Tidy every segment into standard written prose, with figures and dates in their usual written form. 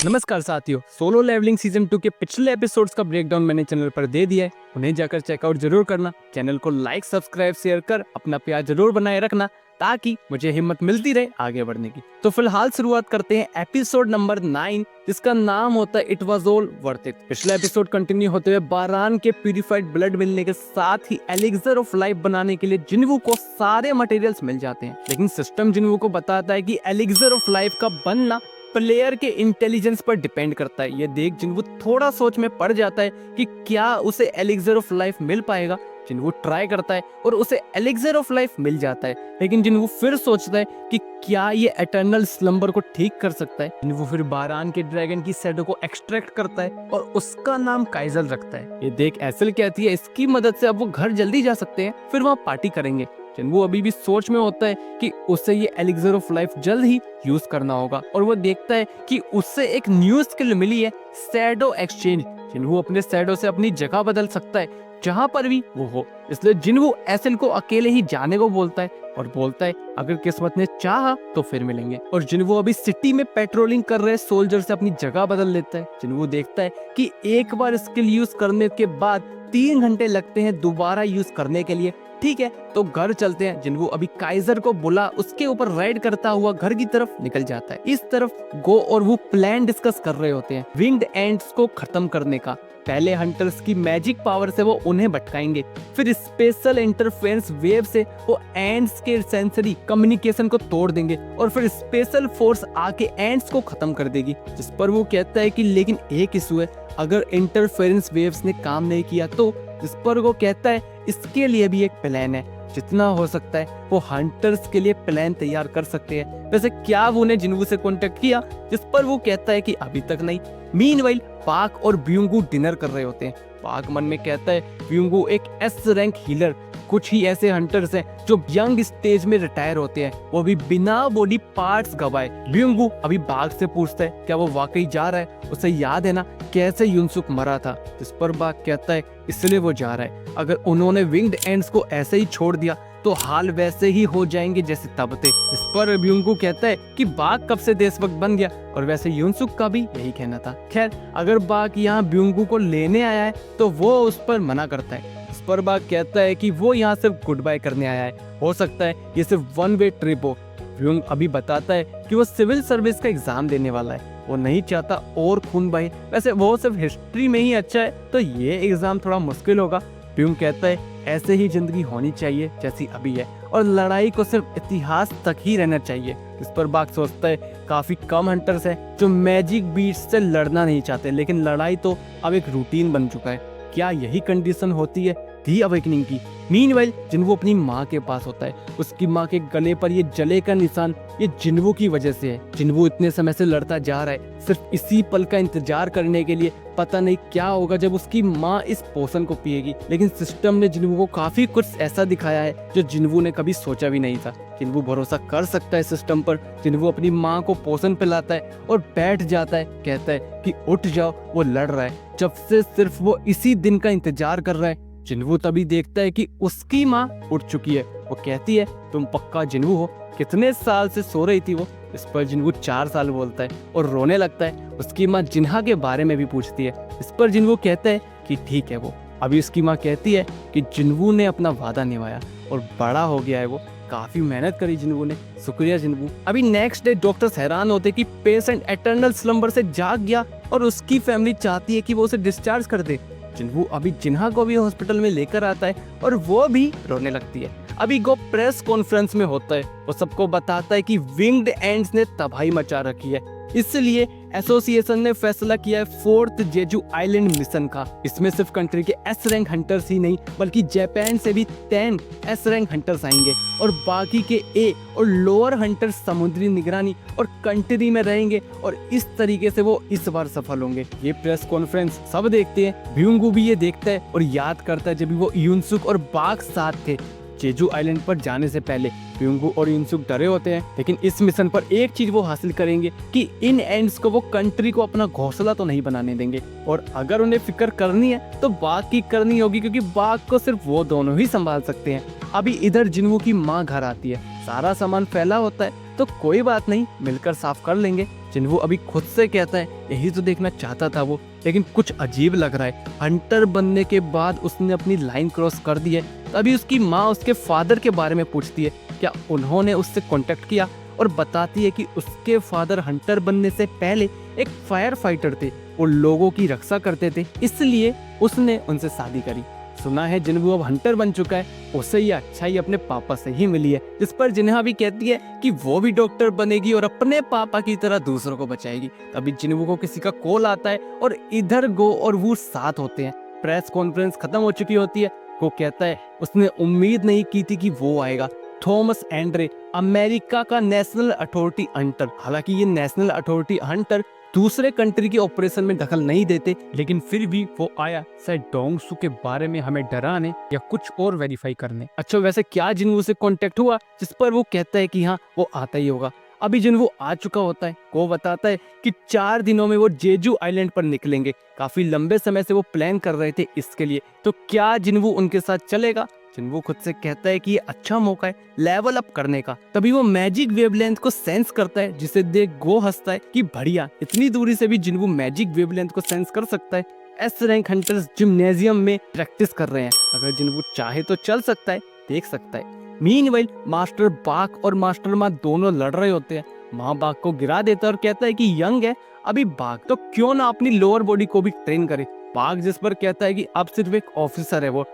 नमस्कार साथियों, solo levelling season 2 के पिछले एपिसोड्स का ब्रेकडाउन मैंने चैनल पर दे दिया है। उन्हें जाकर चेकआउट जरूर करना। चैनल को लाइक, सब्सक्राइब, शेयर कर अपना प्यार जरूर बनाए रखना ताकि मुझे हिम्मत मिलती रहे आगे बढ़ने की। तो फिलहाल शुरुआत करते हैं एपिसोड नंबर 9, जिसका नाम होता है it was all worth it. पिछला एपिसोड कंटिन्यू होते हुए बारान के प्यूरिफाइड ब्लड मिलने के साथ ही एलिक्सर ऑफ लाइफ बनाने के लिए जिन्वू को सारे मटेरियल्स मिल जाते हैं, लेकिन सिस्टम जिन्वू को बताता है कि एलिक्सर ऑफ लाइफ का बनना प्लेयर के इंटेलिजेंस पर डिपेंड करता है। ये देख जिन्वू थोड़ा सोच में पड़ जाता है कि क्या उसे एलिक्सर ऑफ लाइफ मिल पाएगा। जिन्वू ट्राई करता है और उसे एलिक्सर ऑफ लाइफ मिल जाता है, लेकिन जिन्वू फिर सोचता है कि क्या ये एटर्नल स्लम्बर को ठीक कर सकता है। जिन्वू फिर बारान के ड्रैगन की शैडो को एक्सट्रैक्ट करता है और उसका नाम काइजल रखता है। ये देख एसल कहती है इसकी मदद से अब वो घर जल्दी जा सकते हैं, फिर वहाँ पार्टी करेंगे। जिन्वू अभी भी सोच में होता है कि उसे ये एलिक्सर ऑफ लाइफ जल्द ही यूज करना होगा और वो देखता है कि उससे एक न्यू स्किल मिली है, शैडो एक्सचेंज। जिन्वू अपने शैडो से अपनी जगह बदल सकता है जहां पर भी वो हो, इसलिए जिन्वू एसल को अकेले ही जाने को बोलता है और बोलता है अगर किस्मत ने चाहा तो फिर मिलेंगे। और जिन्वू अभी सिटी में पेट्रोलिंग कर रहे सोल्जर से अपनी जगह बदल लेता है। जिन्वू देखता है कि एक बार स्किल यूज करने के बाद 3 घंटे लगते हैं दोबारा यूज करने के लिए। ठीक है, तो घर चलते हैं। जिन्वू अभी काइजर को बुला उसके ऊपर राइड करता हुआ घर की तरफ निकल जाता है। इस तरफ गो और वो प्लान डिस्कस कर रहे होते हैं विंग्ड एंट्स को खत्म करने का। पहले हंटर्स की मैजिक पावर से वो उन्हें भटकाएंगे, फिर स्पेशल इंटरफेरेंस वेव से वो एंट्स के सेंसरी कम्युनिकेशन को तोड़ देंगे और फिर स्पेशल फोर्स आके एंट्स को खत्म कर देगी। जिस पर वो कहता है कि लेकिन एक इशू है, अगर इंटरफेरेंस वेव्स ने काम नहीं किया तो। जिस पर वो कहता है इसके लिए भी एक प्लान है, जितना हो सकता है वो हंटर्स के लिए प्लान तैयार कर सकते हैं। वैसे क्या वो ने जिन्वू से कांटेक्ट किया? जिस पर वो कहता है कि अभी तक नहीं। मीनवाइल पाक और ब्यूंगू डिनर कर रहे होते हैं। पाक मन में कहता है ब्यूंगू एक एस रैंक हीलर, कुछ ही ऐसे हंटर्स हैं जो यंग स्टेज में रिटायर होते हैं, वो भी बिना बॉडी पार्ट्स गवाए। ब्यूंगू अभी बाघ से पूछता है क्या वो वाकई जा रहा है, उसे याद है ना कैसे युनसुक मरा था। जिस पर बाघ कहता है इसलिए वो जा रहा है, अगर उन्होंने विंग्ड एंड्स को ऐसे ही छोड़ दिया तो हाल वैसे ही हो जाएंगे जैसे तब थे। इस पर ब्यूंगू कहता है कि बाघ कब से देशभक्त बन गया, और वैसे युनसुक का भी यही कहना था। खैर, अगर बाघ यहाँ ब्यूंगू को लेने आया है तो वो उस पर मना करता है। इस पर बाघ कहता है कि वो यहाँ सिर्फ गुड बाय करने आया है, हो सकता है ये सिर्फ वन वे ट्रिप हो। ब्यूंग अभी बताता है कि वो सिविल सर्विस का एग्जाम देने वाला है, वो नहीं चाहता और खून बहे। वैसे वो सिर्फ हिस्ट्री में ही अच्छा है तो ये एग्जाम थोड़ा मुश्किल होगा। ब्यूंग कहता है ऐसे ही जिंदगी होनी चाहिए जैसी अभी है, और लड़ाई को सिर्फ इतिहास तक ही रहना चाहिए। इस पर बाघ सोचता है काफी कम हंटर्स हैं जो मैजिक बीट्स से लड़ना नहीं चाहते, लेकिन लड़ाई तो अब एक रूटीन बन चुका है। क्या यही कंडीशन होती है दी अवेकनिंग की? मीनवाइल जिन्वू अपनी माँ के पास होता है। उसकी माँ के गले पर ये जले का निशान ये जिन्वू की वजह से है। जिन्वू इतने समय से लड़ता जा रहा है सिर्फ इसी पल का इंतजार करने के लिए। पता नहीं क्या होगा जब उसकी माँ इस पोषण को पिएगी, लेकिन सिस्टम ने जिन्वू को काफी कुछ ऐसा दिखाया है जो जिन्वू ने कभी सोचा भी नहीं था। जिन्वू भरोसा कर सकता है सिस्टम पर। जिन्वू अपनी माँ को पोषण पिलाता है और बैठ जाता है, कहता है कि उठ जाओ, वो लड़ रहा है जब से सिर्फ वो इसी दिन का इंतजार कर रहा है। जिन्वू तभी देखता है कि उसकी माँ उठ चुकी है। वो कहती है तुम पक्का जिन्वू हो, कितने साल से सो रही थी वो? इस पर जिन्वू 4 साल बोलता है और रोने लगता है। उसकी माँ जिन्हा के बारे में भी पूछती है। इस पर जिन्वू कहता है कि ठीक है वो। अभी उसकी माँ कहती है कि जिन्वू ने अपना वादा निभाया और बड़ा हो गया है, वो काफी मेहनत करी जिन्वू ने, शुक्रिया जिन्वू। अभी नेक्स्ट डे डॉक्टर्स हैरान होते कि पेशेंट एटर्नल स्लम्बर से जाग गया और उसकी फैमिली चाहती है कि वो उसे डिस्चार्ज कर दे। जिन्वू अभी जिन्हा को भी हॉस्पिटल में लेकर आता है और वो भी रोने लगती है। अभी गो प्रेस कॉन्फ्रेंस में होता है, वो सबको बताता है कि विंग्ड एंड्स ने तबाही मचा रखी है, इसलिए एसोसिएशन ने फैसला किया है 4th जेजू आइलैंड मिशन का। इसमें सिर्फ कंट्री के एस रैंक हंटर्स ही नहीं बल्कि जापान से भी 10 एस रैंक हंटर्स आएंगे और बाकी के ए और लोअर हंटर्स समुद्री निगरानी और कंट्री में रहेंगे, और इस तरीके से वो इस बार सफल होंगे। ये प्रेस कॉन्फ्रेंस सब देखते हैं। ब्यूंगू भी ये देखता है और याद करता है जब वो युनसुक और बाघ साथ थे। जेजू आइलैंड पर जाने से पहले ब्यूंगू और युनसुक डरे होते हैं, लेकिन इस मिशन पर एक चीज वो हासिल करेंगे कि इन एंड्स को वो कंट्री को अपना घोंसला तो नहीं बनाने देंगे, और अगर उन्हें फिक्र करनी है तो बाघ की करनी होगी, क्योंकि बाघ को सिर्फ वो दोनों ही संभाल सकते हैं। अभी इधर जिन्वू की माँ घर आती है, सारा सामान फैला होता है तो कोई बात नहीं, मिलकर साफ कर लेंगे। जिन्वू अभी खुद से कहता है यही तो देखना चाहता था वो, लेकिन कुछ अजीब लग रहा है। हंटर बनने के बाद उसने अपनी लाइन क्रॉस कर दी है। तभी उसकी माँ उसके फादर के बारे में पूछती है क्या उन्होंने उससे कांटेक्ट किया, और बताती है कि उसके फादर हंटर बनने से पहले एक फायर फाइटर थे, वो लोगों की रक्षा करते थे, इसलिए उसने उनसे शादी करी। सुना है जिन्वू अब हंटर बन चुका है, उसे ये अच्छाई अपने पापा से ही मिली है, जिस पर जिन्हा भी कहती है कि वो भी डॉक्टर बनेगी और अपने पापा की तरह दूसरों को बचाएगी। तभी जिन्वू को किसी का कॉल आता है और इधर गो और वो साथ होते हैं। प्रेस कॉन्फ्रेंस खत्म हो चुकी होती है। वो कहता है उसने उम्मीद नहीं की थी कि वो आएगा। थॉमस एंड्रे, अमेरिका का नेशनल अथॉरिटी हंटर। हालांकि ये नेशनल अथॉरिटी हंटर दूसरे कंट्री के ऑपरेशन में दखल नहीं देते, लेकिन फिर भी वो आया शायद डोंगसू के बारे में हमें डराने या कुछ और वेरीफाई करने। अच्छा वैसे क्या जिन्वू से कांटेक्ट हुआ, जिस पर वो कहता है कि हाँ वो आता ही होगा। अभी जिन्वू आ चुका होता है। वो बताता है कि 4 दिनों में वो जेजू आइलैंड पर निकलेंगे। काफी लंबे समय से वो प्लान कर रहे थे इसके लिए, तो क्या जिन्वू उनके साथ चलेगा। जिन्वू खुद से कहता है कि ये अच्छा मौका है लेवल अप करने का। तभी वो मैजिक वेवलेंथ को सेंस करता है, जिसे देख गो हंसता है कि बढ़िया, इतनी दूरी से भी जिन्वू मैजिक वेवलेंथ को सेंस कर सकता है। एस रैंक हंटर्स जिम्नेजियम में प्रैक्टिस कर रहे हैं, अगर जिन्वू चाहे तो चल सकता है, देख सकता है। मीनवाइल मास्टर बाग और मास्टर माँ दोनों लड़ रहे होते हैं। माँ बाग को गिरा देता है और कहता है कि यंग है अभी बाग, तो क्यों ना अपनी लोअर बॉडी को भी ट्रेन करे। बाग जिस पर कहता है कि अब सिर्फ एक ऑफिसर है वो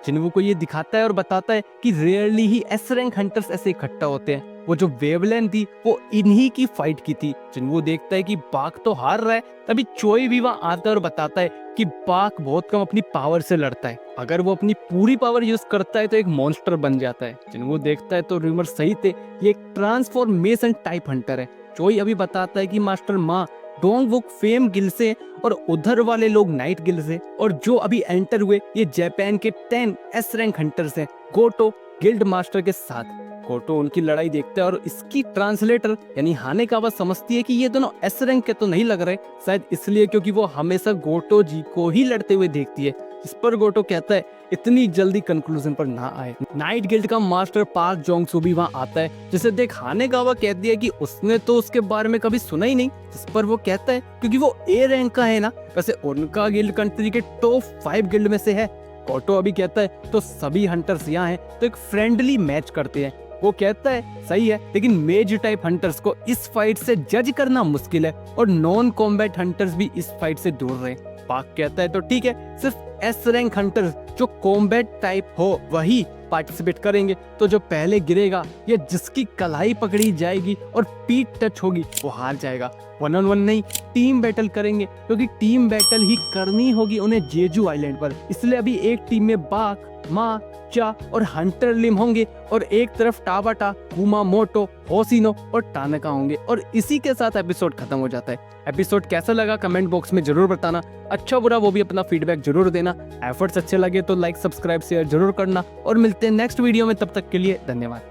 जिन्वू को ये दिखाता है और बताता है कि रेयरली ही एस रैंक हंटर्स ऐसे इकट्ठा होते हैं। वो जो वेवलेंथ थी वो इन्हीं की फाइट की थी। जिन्वू देखता है कि बाग तो हार रहा है। तभी चोई भी वहाँ आता है और बताता है कि बाग बहुत कम अपनी पावर से लड़ता है, अगर वो अपनी पूरी पावर यूज करता है तो एक मॉन्स्टर बन जाता है। जिन्वू देखता है तो रूमर सही थे, ये एक ट्रांसफॉर्मेशन टाइप हंटर है। चोई अभी बताता है कि मास्टर माँ डोंगवुक फेम गिल्ड से और उधर वाले लोग नाइट गिल्ड से, और जो अभी एंटर हुए ये जापान के 10 एस रैंक हंटर्स हैं गोटो गिल्ड मास्टर के साथ। गोटो उनकी लड़ाई देखता है और इसकी ट्रांसलेटर यानी हानेकावा समझती है कि ये दोनों एस रैंक के तो नहीं लग रहे, शायद इसलिए क्योंकि वो हमेशा गोटो जी को ही लड़ते हुए देखती है। इस पर गोटो कहता है इतनी जल्दी कंक्लूजन पर ना आए। नाइट गिल्ड का मास्टर पार्क जोंगसू भी वहाँ आता है, जिसे देख हानेकावा कहती है कि उसने तो उसके बारे में कभी सुना ही नहीं। जिस पर वो कहता है क्योंकि वो ए रैंक का है ना, वैसे उनका गिल्ड कंट्री के टॉप 5 गिल्ड में से है। गोटो अभी कहता है तो सभी हंटर्स यहाँ हैं तो एक फ्रेंडली मैच करते हैं। वो कहता है सही है, लेकिन मेज टाइप हंटर्स को इस फाइट से जज करना मुश्किल है और नॉन कॉम्बैट हंटर्स भी इस फाइट से दूर रहे। पाक कहता है तो ठीक है, सिर्फ एस रैंक हंटर्स जो कॉम्बैट टाइप हो वही पार्टिसिपेट करेंगे, तो जो पहले गिरेगा या जिसकी कलाई पकड़ी जाएगी और पीठ टच होगी वो हार जाएगा। 1-on-1 नहीं, टीम बैटल करेंगे, क्योंकि टीम बैटल ही करनी होगी उन्हें जेजू आइलैंड पर। इसलिए अभी एक टीम में बाक, मा, चा और हंटर लिम होंगे और एक तरफ टाबाटा, कुमामोटो, होसिनो और टानका होंगे। और इसी के साथ एपिसोड खत्म हो जाता है। एपिसोड कैसा लगा कमेंट बॉक्स में जरूर बताना, अच्छा बुरा वो भी अपना फीडबैक जरूर देना। एफर्ट्स अच्छे लगे तो लाइक सब्सक्राइब शेयर जरूर करना और मिलते हैं नेक्स्ट वीडियो में, तब तक के लिए धन्यवाद।